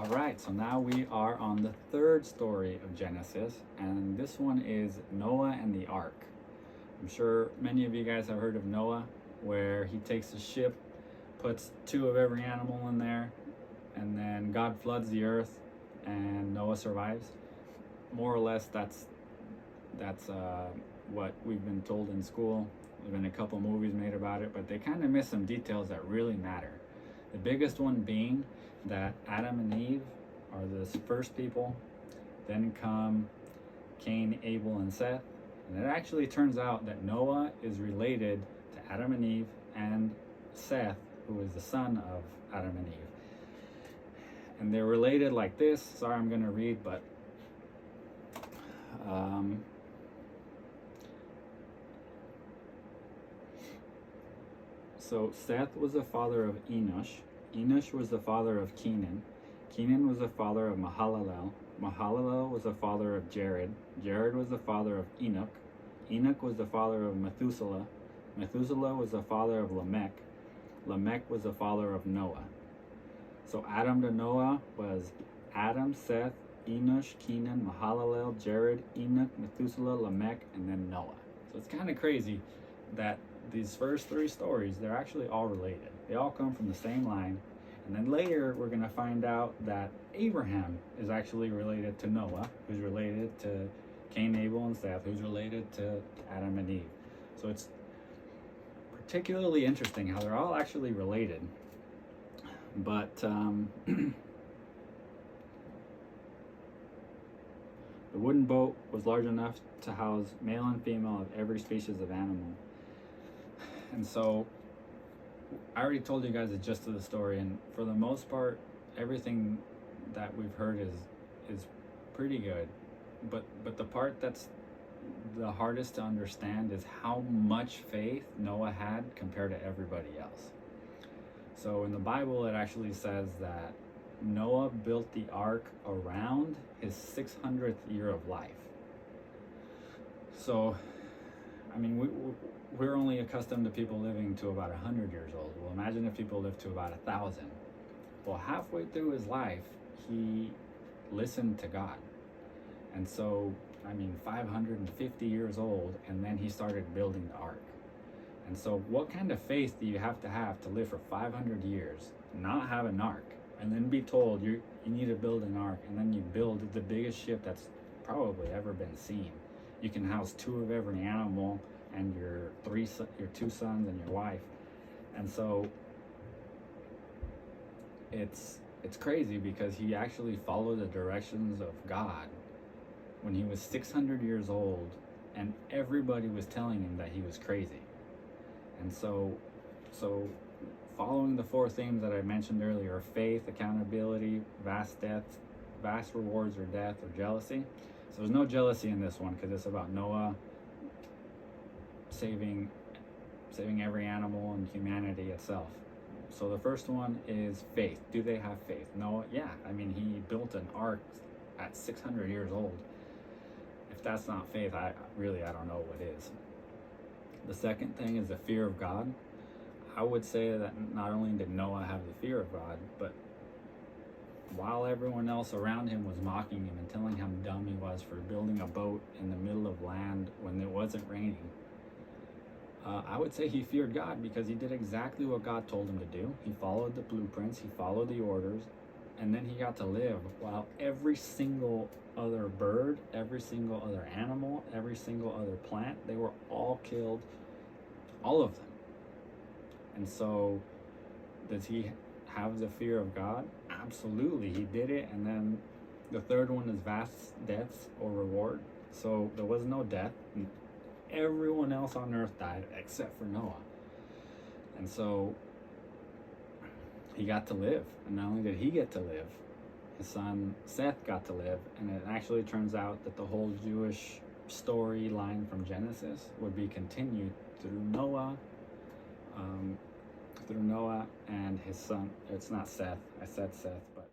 All right, so now we are on the third story of Genesis, and this one is Noah and the Ark. I'm sure many of you guys have heard of Noah, where he takes a ship, puts two of every animal in there, and then God floods the earth, and Noah survives. More or less, that's what we've been told in school. There's been a couple movies made about it, but they kind of miss some details that really matter. The biggest one being that Adam and Eve are the first people, then come Cain, Abel, and Seth. And it actually turns out that Noah is related to Adam and Eve and Seth, who is the son of Adam and Eve. And they're related like this. Sorry, I'm going to read, but so Seth was the father of Enosh. Enosh was the father of Kenan. Kenan was the father of Mahalalel. Mahalalel was the father of Jared. Jared was the father of Enoch. Enoch was the father of Methuselah. Methuselah was the father of Lamech. Lamech was the father of Noah. So Adam to Noah was Adam, Seth, Enosh, Kenan, Mahalalel, Jared, Enoch, Methuselah, Lamech, and then Noah. So it's kind of crazy that these first three stories, they're actually all related. They all come from the same line. And then later, we're going to find out that Abraham is actually related to Noah, who's related to Cain, Abel, and Seth, who's related to Adam and Eve. So it's particularly interesting how they're all actually related. But the wooden boat was large enough to house male and female of every species of animal. And so I already told you guys the gist of the story, and for the most part, everything that we've heard is pretty good. But the part that's the hardest to understand is how much faith Noah had compared to everybody else. So in the Bible, it actually says that Noah built the ark around his 600th year of life. So, I mean, we're only accustomed to people living to about 100 years old. Well, imagine if people lived to about 1,000. Well, halfway through his life, he listened to God. And so, I mean, 550 years old, and then he started building the ark. And so what kind of faith do you have to live for 500 years, not have an ark, and then be told you need to build an ark, and then you build the biggest ship that's probably ever been seen. You can house two of every animal and your two sons and your wife. And so it's crazy because he actually followed the directions of God when he was 600 years old, and everybody was telling him that he was crazy. And so following the four themes that I mentioned earlier: faith, accountability, vast rewards, or death, or jealousy. So there's no jealousy in this one because it's about Noah saving every animal and humanity itself. So the first one is faith. Do they have faith? Noah, yeah. I mean, he built an ark at 600 years old. If that's not faith, I don't know what is. The second thing is the fear of God. I would say that not only did Noah have the fear of God, but while everyone else around him was mocking him and telling him how dumb he was for building a boat in the middle of land when it wasn't raining, I would say he feared God because he did exactly what God told him to do. He followed the blueprints, he followed the orders, and then he got to live while every single other bird, every single other animal, every single other plant, they were all killed, all of them. And so, does he have the fear of God? Absolutely, he did it. And then the third one is vast deaths or reward. So there was no death. Everyone else on earth died except for Noah. And so he got to live. And not only did he get to live, his son Seth got to live. And it actually turns out that the whole Jewish storyline from Genesis would be continued through Noah and his son. It's not Seth. I said Seth, but